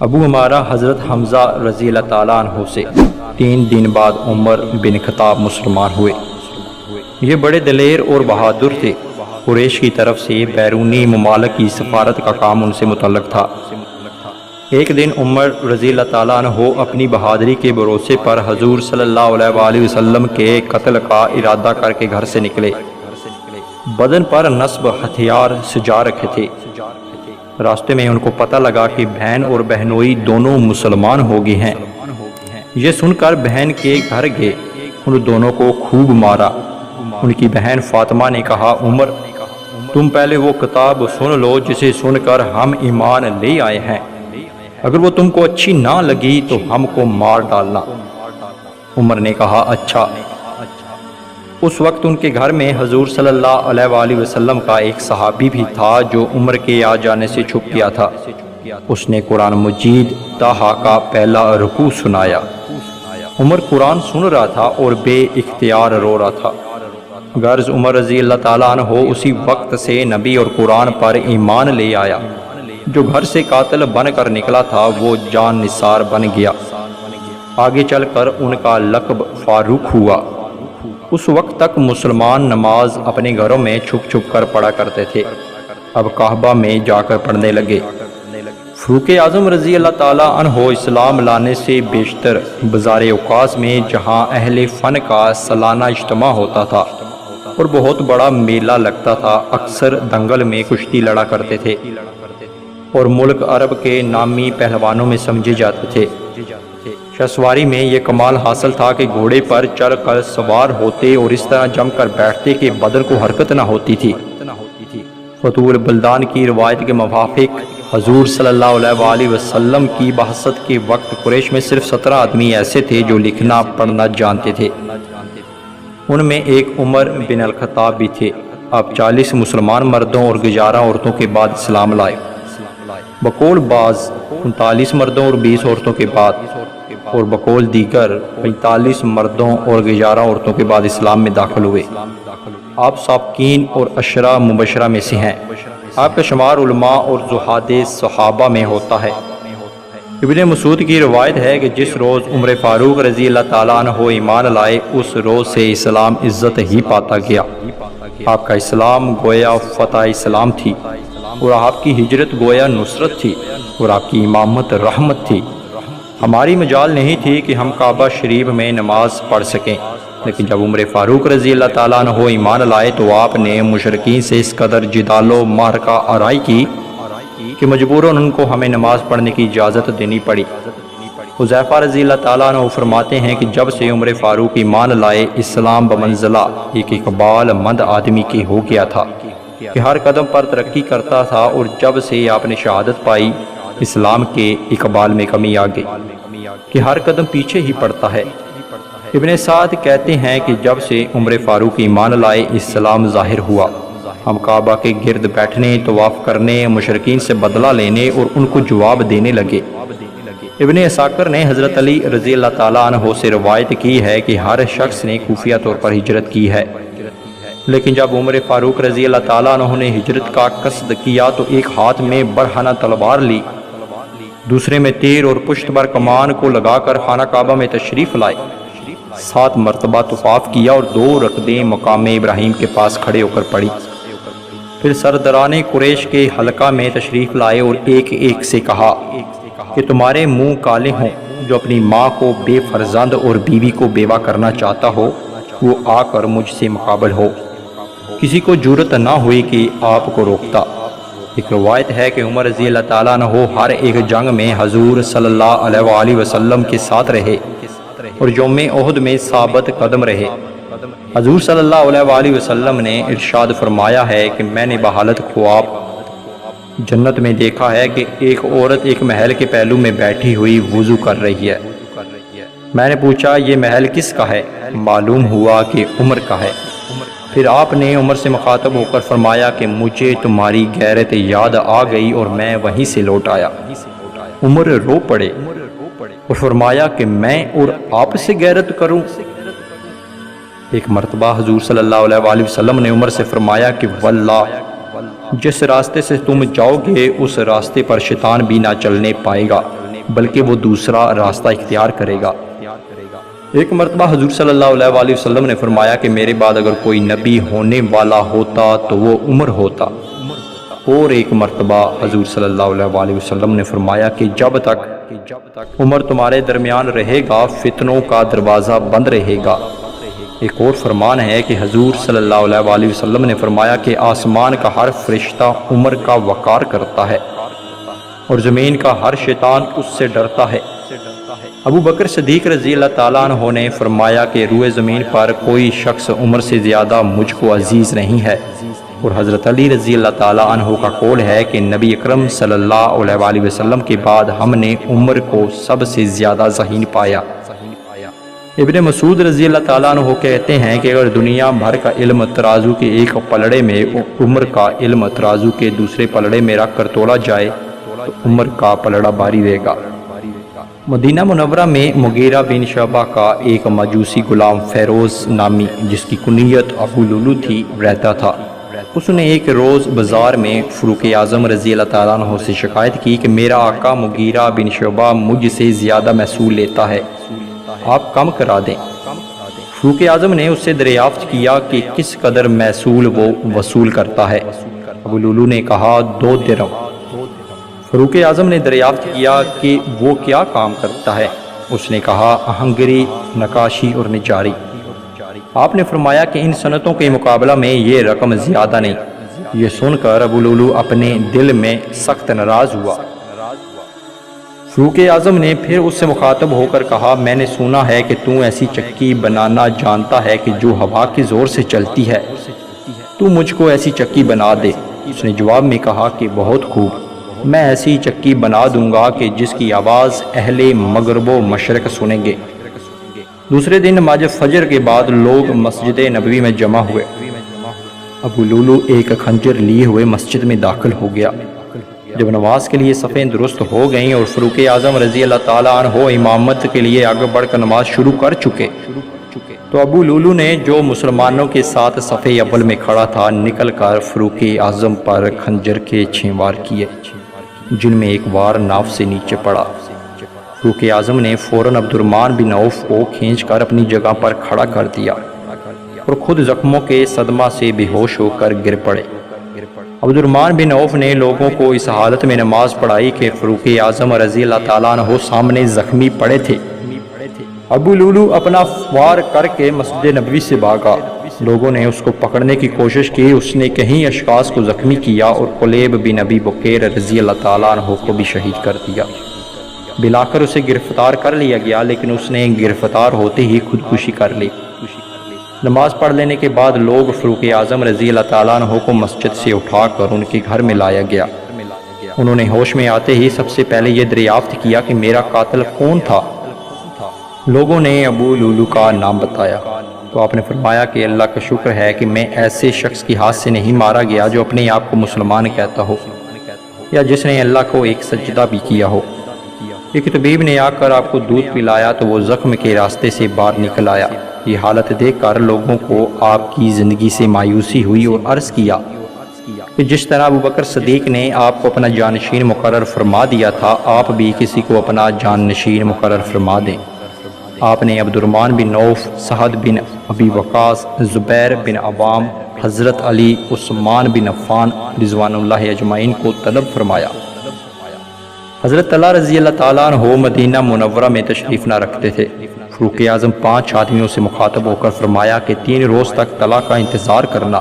ابو ہمارا حضرت حمزہ رضی اللہ تعالیٰ عنہ سے 3 دن بعد عمر بن خطاب مسلمان ہوئے۔ یہ بڑے دلیر اور بہادر تھے۔ قریش کی طرف سے بیرونی ممالک کی سفارت کا کام ان سے متعلق تھا۔ ایک دن عمر رضی اللہ تعالیٰ عنہ اپنی بہادری کے بھروسے پر حضور صلی اللہ علیہ وآلہ وسلم کے قتل کا ارادہ کر کے گھر سے نکلے۔ بدن پر نصب ہتھیار سجا رکھے تھے۔ راستے میں ان کو پتہ لگا کہ بہن اور بہنوئی دونوں مسلمان ہو گئے ہیں۔ یہ سن کر بہن کے گھر گئے، ان دونوں کو خوب مارا۔ ان کی بہن فاطمہ نے کہا، عمر تم پہلے وہ کتاب سن لو جسے سن کر ہم ایمان لے آئے ہیں، اگر وہ تم کو اچھی نہ لگی تو ہم کو مار ڈالنا۔ عمر نے کہا، اچھا۔ اس وقت ان کے گھر میں حضور صلی اللہ علیہ وآلہ وسلم کا ایک صحابی بھی تھا جو عمر کے آ جانے سے چھپ گیا تھا۔ اس نے قرآن مجید طٰہٰ کا پہلا رکوع سنایا۔ عمر قرآن سن رہا تھا اور بے اختیار رو رہا تھا۔ غرض عمر رضی اللہ تعالیٰ عنہ اسی وقت سے نبی اور قرآن پر ایمان لے آیا۔ جو گھر سے قاتل بن کر نکلا تھا وہ جان نثار بن گیا۔ آگے چل کر ان کا لقب فاروق ہوا۔ اس وقت تک مسلمان نماز اپنے گھروں میں چھپ چھپ کر پڑھا کرتے تھے، اب کعبہ میں جا کر پڑھنے لگے۔ فاروق اعظم رضی اللہ تعالیٰ عنہ اسلام لانے سے بیشتر بازار اوقاس میں جہاں اہل فن کا سالانہ اجتماع ہوتا تھا اور بہت بڑا میلہ لگتا تھا، اکثر دنگل میں کشتی لڑا کرتے تھے اور ملک عرب کے نامی پہلوانوں میں سمجھے جاتے تھے۔ شہسواری میں یہ کمال حاصل تھا کہ گھوڑے پر چڑھ کر سوار ہوتے اور اس طرح جم کر بیٹھتے کہ بدن کو حرکت نہ ہوتی تھی۔ فتوح البلدان کی روایت کے موافق حضور صلی اللہ علیہ وآلہ وسلم کی بعثت کے وقت قریش میں صرف 17 آدمی ایسے تھے جو لکھنا پڑھنا جانتے تھے۔ ان میں ایک عمر بن الخطاب بھی تھے۔ آپ 40 مسلمان مردوں اور 11 عورتوں کے بعد اسلام لائے۔ بقول بعض 39 مردوں اور 20 عورتوں کے بعد، اور بقول دیگر 45 مردوں اور 11 عورتوں کے بعد اسلام میں داخل ہوئے۔ آپ سابقین اور عشرہ مبشرہ میں سے ہیں۔ آپ کا شمار علماء اور زہاد صحابہ میں ہوتا ہے۔ ابن مسعود کی روایت ہے کہ جس روز عمر فاروق رضی اللہ تعالیٰ عنہ ایمان لائے اس روز سے اسلام عزت ہی پاتا گیا۔ آپ کا اسلام گویا فتح اسلام تھی اور آپ کی ہجرت گویا نصرت تھی اور آپ کی امامت رحمت تھی۔ ہماری مجال نہیں تھی کہ ہم کعبہ شریف میں نماز پڑھ سکیں، لیکن جب عمر فاروق رضی اللہ تعالیٰ عنہ ایمان لائے تو آپ نے مشرکین سے اس قدر جدال و معرکہ آرائی کی کہ مجبوراً ان کو ہمیں نماز پڑھنے کی اجازت دینی پڑی۔ حذیفہ رضی اللہ تعالیٰ عنہ فرماتے ہیں کہ جب سے عمر فاروق ایمان لائے اسلام بمنزلہ ایک اقبال مند آدمی کے ہو گیا تھا کہ ہر قدم پر ترقی کرتا تھا، اور جب سے آپ نے شہادت پائی اسلام کے اقبال میں کمی آ گئی کہ ہر قدم پیچھے ہی پڑتا ہے۔ ابن سعد کہتے ہیں کہ جب سے عمر فاروق ایمان لائے اسلام ظاہر ہوا۔ ہم کعبہ کے گرد بیٹھنے، طواف کرنے، مشرکین سے بدلہ لینے اور ان کو جواب دینے لگے۔ ابن اساکر نے حضرت علی رضی اللہ تعالیٰ عنہ سے روایت کی ہے کہ ہر شخص نے خفیہ طور پر ہجرت کی ہے، لیکن جب عمر فاروق رضی اللہ تعالیٰ عنہ نے ہجرت کا قصد کیا تو ایک ہاتھ میں برہنہ تلوار لی، دوسرے میں تیر اور پشت پر کمان کو لگا کر خانہ کعبہ میں تشریف لائے۔ 7 مرتبہ طواف کیا اور 2 رکعتیں مقام ابراہیم کے پاس کھڑے ہو کر پڑھی۔ پھر سرداران قریش کے حلقہ میں تشریف لائے اور ایک ایک سے کہا کہ تمہارے منہ کالے ہوں، جو اپنی ماں کو بے فرزند اور بیوی کو بیوہ کرنا چاہتا ہو وہ آ کر مجھ سے مقابل ہو۔ کسی کو جرأت نہ ہوئی کہ آپ کو روکتا۔ ایک روایت ہے کہ عمر رضی اللہ تعالیٰ عنہ ہر ایک جنگ میں حضور صلی اللہ علیہ وآلہ وسلم کے ساتھ رہے اور یوم احد میں ثابت قدم رہے۔ حضور صلی اللہ علیہ وآلہ وسلم نے ارشاد فرمایا ہے کہ میں نے بحالت خواب جنت میں دیکھا ہے کہ ایک عورت ایک محل کے پہلو میں بیٹھی ہوئی وضو کر رہی ہے۔ میں نے پوچھا یہ محل کس کا ہے؟ معلوم ہوا کہ عمر کا ہے۔ پھر آپ نے عمر سے مخاطب ہو کر فرمایا کہ مجھے تمہاری غیرت یاد آ گئی اور میں وہیں سے لوٹ آیا۔ عمر رو پڑے اور فرمایا کہ میں اور آپ سے غیرت کروں۔ ایک مرتبہ حضور صلی اللہ علیہ وآلہ وسلم نے عمر سے فرمایا کہ واللہ جس راستے سے تم جاؤ گے اس راستے پر شیطان بھی نہ چلنے پائے گا۔ بلکہ وہ دوسرا راستہ اختیار کرے گا۔ ایک مرتبہ حضور صلی اللہ علیہ وسلم نے فرمایا کہ میرے بعد اگر کوئی نبی ہونے والا ہوتا تو وہ عمر ہوتا۔ اور ایک مرتبہ حضور صلی اللہ علیہ وسلم نے فرمایا کہ جب تک عمر تمہارے درمیان رہے گا فتنوں کا دروازہ بند رہے گا۔ ایک اور فرمان ہے کہ حضور صلی اللہ علیہ وسلم نے فرمایا کہ آسمان کا ہر فرشتہ عمر کا وقار کرتا ہے اور زمین کا ہر شیطان اس سے ڈرتا ہے۔ ابو بکر صدیق رضی اللہ تعالیٰ عنہ نے فرمایا کہ روئے زمین پر کوئی شخص عمر سے زیادہ مجھ کو عزیز نہیں ہے، اور حضرت علی رضی اللہ تعالیٰ عنہ کا قول ہے کہ نبی اکرم صلی اللہ علیہ وسلم کے بعد ہم نے عمر کو سب سے زیادہ ذہین پایا۔ ابن مسعود رضی اللہ تعالیٰ عنہ کہتے ہیں کہ اگر دنیا بھر کا علم ترازو کے ایک پلڑے میں، عمر کا علم ترازو کے دوسرے پلڑے میں رکھ کر تولا جائے تو عمر کا پلڑا بھاری رہے گا۔ مدینہ منورہ میں مغیرہ بن شعبہ کا ایک مجوسی غلام فیروز نامی، جس کی کنیت ابو لولو تھی، رہتا تھا۔ اس نے ایک روز بازار میں فاروق اعظم رضی اللہ تعالیٰ عنہ سے شکایت کی کہ میرا آقا مغیرہ بن شعبہ مجھ سے زیادہ محصول لیتا ہے، آپ کم کرا دیں۔ فاروق اعظم نے اس سے دریافت کیا کہ کس قدر محصول وہ وصول کرتا ہے۔ ابو لولو نے کہا 2 درہم۔ فاروق اعظم نے دریافت کیا کہ وہ کیا کام کرتا ہے۔ اس نے کہا آہنگری، نقاشی اور نجاری۔ آپ نے فرمایا کہ ان صنعتوں کے مقابلہ میں یہ رقم زیادہ نہیں۔ یہ سن کر ابو لولو اپنے دل میں سخت ناراض ہوا۔ فاروق اعظم نے پھر اس سے مخاطب ہو کر کہا میں نے سنا ہے کہ تو ایسی چکی بنانا جانتا ہے کہ جو ہوا کے زور سے چلتی ہے، تو مجھ کو ایسی چکی بنا دے۔ اس نے جواب میں کہا کہ بہت خوب، میں ایسی چکی بنا دوں گا کہ جس کی آواز اہل مغرب و مشرق سنیں گے۔ دوسرے دن نماز فجر کے بعد لوگ مسجد نبوی میں جمع ہوئے۔ ابو لولو ایک خنجر لیے ہوئے مسجد میں داخل ہو گیا۔ جب نماز کے لیے صفیں درست ہو گئیں اور فاروق اعظم رضی اللہ تعالیٰ عنہ امامت کے لیے آگے بڑھ کر نماز شروع کر چکے تو ابو لولو نے جو مسلمانوں کے ساتھ صف اول میں کھڑا تھا نکل کر فاروق اعظم پر خنجر کے 6 وار کیے، جن میں ایک وار ناف سے نیچے پڑا۔ فاروق اعظم نے فوراً عبد الرحمن بن عوف کو کھینچ کر اپنی جگہ پر کھڑا کر دیا اور خود زخموں کے صدمہ سے بے ہوش ہو کر گر پڑے۔ عبد الرحمن بن عوف نے لوگوں کو اس حالت میں نماز پڑھائی کہ فاروق اعظم رضی اللہ تعالیٰ عنہ سامنے زخمی پڑے تھے۔ ابو لولو اپنا وار کر کے مسجد نبوی سے بھاگا۔ لوگوں نے اس کو پکڑنے کی کوشش کی، اس نے کئی اشخاص کو زخمی کیا اور قلیب بن ابی بکیر رضی اللہ تعالیٰ عنہ کو بھی شہید کر دیا۔ بلا کر اسے گرفتار کر لیا گیا، لیکن اس نے گرفتار ہوتے ہی خودکشی کر لی۔ نماز پڑھ لینے کے بعد لوگ فاروق اعظم رضی اللہ تعالیٰ عنہ کو مسجد سے اٹھا کر ان کے گھر میں لایا گیا۔ انہوں نے ہوش میں آتے ہی سب سے پہلے یہ دریافت کیا کہ میرا قاتل کون تھا۔ لوگوں نے ابو لولو کا نام بتایا تو آپ نے فرمایا کہ اللہ کا شکر ہے کہ میں ایسے شخص کی ہاتھ سے نہیں مارا گیا جو اپنے آپ کو مسلمان کہتا ہو یا جس نے اللہ کو ایک سجدہ بھی کیا ہو۔ ایک طبیب نے آ کر آپ کو دودھ پلایا تو وہ زخم کے راستے سے باہر نکل آیا۔ یہ حالت دیکھ کر لوگوں کو آپ کی زندگی سے مایوسی ہوئی اور عرض کیا کہ جس طرح ابو بکر صدیق نے آپ کو اپنا جانشین مقرر فرما دیا تھا، آپ بھی کسی کو اپنا جانشین مقرر فرما دیں۔ آپ نے عبد الرحمن بن عوف، سعد بن ابی وقاص، زبیر بن عوام، حضرت علی، عثمان بن عفان رضوان اللہ اجمعین کو طلب فرمایا۔ حضرت طلحہ رضی اللہ تعالیٰ عنہ مدینہ منورہ میں تشریف نہ رکھتے تھے۔ فاروق اعظم 5 آدمیوں سے مخاطب ہو کر فرمایا کہ 3 روز تک طلحہ کا انتظار کرنا،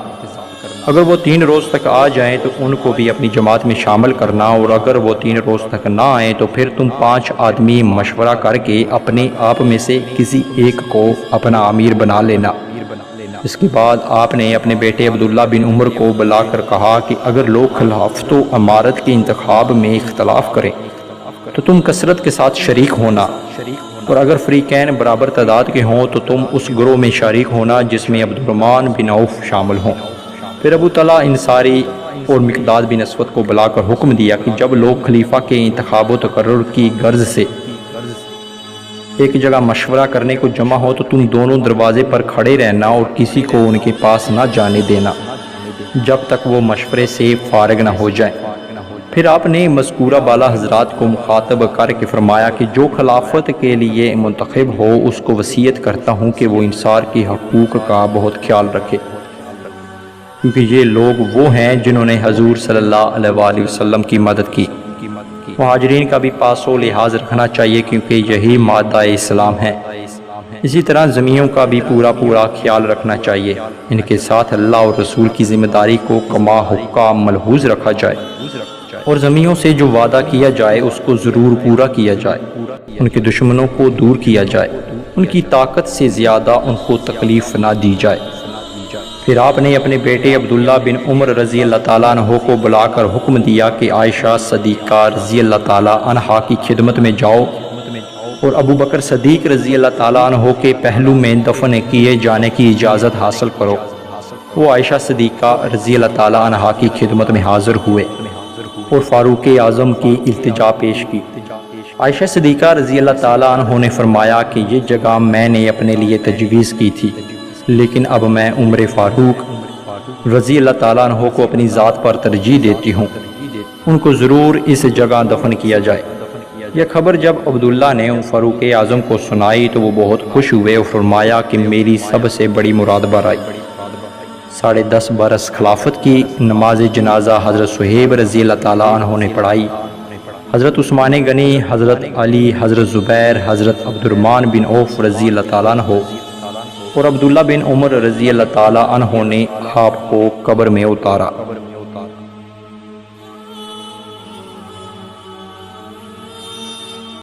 اگر وہ 3 روز تک آ جائیں تو ان کو بھی اپنی جماعت میں شامل کرنا، اور اگر وہ 3 روز تک نہ آئیں تو پھر تم 5 آدمی مشورہ کر کے اپنے آپ میں سے کسی ایک کو اپنا امیر بنا لینا۔ اس کے بعد آپ نے اپنے بیٹے عبداللہ بن عمر کو بلا کر کہا کہ اگر لوگ خلافت و امارت کے انتخاب میں اختلاف کریں تو تم کثرت کے ساتھ شریک ہونا، اور اگر فریقین برابر تعداد کے ہوں تو تم اس گروہ میں شریک ہونا جس میں عبد الرحمن بن عوف شامل ہوں۔ پھر ابو طلحہ انصاری اور مقداد بن اسود کو بلا کر حکم دیا کہ جب لوگ خلیفہ کے انتخاب و تقرر کی غرض سے ایک جگہ مشورہ کرنے کو جمع ہو تو تم دونوں دروازے پر کھڑے رہنا اور کسی کو ان کے پاس نہ جانے دینا جب تک وہ مشورے سے فارغ نہ ہو جائیں۔ پھر آپ نے مذکورہ بالا حضرات کو مخاطب کر کے فرمایا کہ جو خلافت کے لیے منتخب ہو اس کو وصیت کرتا ہوں کہ وہ انصار کی حقوق کا بہت خیال رکھے، کیونکہ یہ لوگ وہ ہیں جنہوں نے حضور صلی اللہ علیہ وآلہ وسلم کی مدد کی۔ مہاجرین کا بھی پاس و لحاظ رکھنا چاہیے کیونکہ یہی مادہ اسلام ہے۔ اسی طرح زمینوں کا بھی پورا خیال رکھنا چاہیے، ان کے ساتھ اللہ اور رسول کی ذمہ داری کو کما حقہ ملحوظ رکھا جائے، اور زمینوں سے جو وعدہ کیا جائے اس کو ضرور پورا کیا جائے، ان کے دشمنوں کو دور کیا جائے، ان کی طاقت سے زیادہ ان کو تکلیف نہ دی جائے۔ پھر آپ نے اپنے بیٹے عبداللہ بن عمر رضی اللہ تعالیٰ عنہ کو بلا کر حکم دیا کہ عائشہ صدیقہ رضی اللہ تعالیٰ عنہا کی خدمت میں جاؤ اور ابو بکر صدیق رضی اللہ تعالیٰ عنہ کے پہلو میں دفن کیے جانے کی اجازت حاصل کرو۔ وہ عائشہ صدیقہ رضی اللہ تعالیٰ عنہا کی خدمت میں حاضر ہوئے اور فاروق اعظم کی التجا پیش کی۔ عائشہ صدیقہ رضی اللہ تعالیٰ عنہ نے فرمایا کہ یہ جگہ میں نے اپنے لیے تجویز کی تھی، لیکن اب میں عمر فاروق رضی اللہ تعالیٰ عنہ کو اپنی ذات پر ترجیح دیتی ہوں، ان کو ضرور اس جگہ دفن کیا جائے۔ یہ خبر جب عبداللہ نے فاروق اعظم کو سنائی تو وہ بہت خوش ہوئے اور فرمایا کہ میری سب سے بڑی مراد برائی۔ 10.5 برس خلافت کی نماز جنازہ حضرت صہیب رضی اللہ تعالیٰ عنہ نے پڑھائی۔ حضرت عثمان غنی، حضرت علی، حضرت زبیر، حضرت عبد الرحمن بن عوف رضی اللہ تعالیٰ عنہ اور عبداللہ بن عمر رضی اللہ تعالیٰ عنہ نے آپ کو قبر میں اتارا۔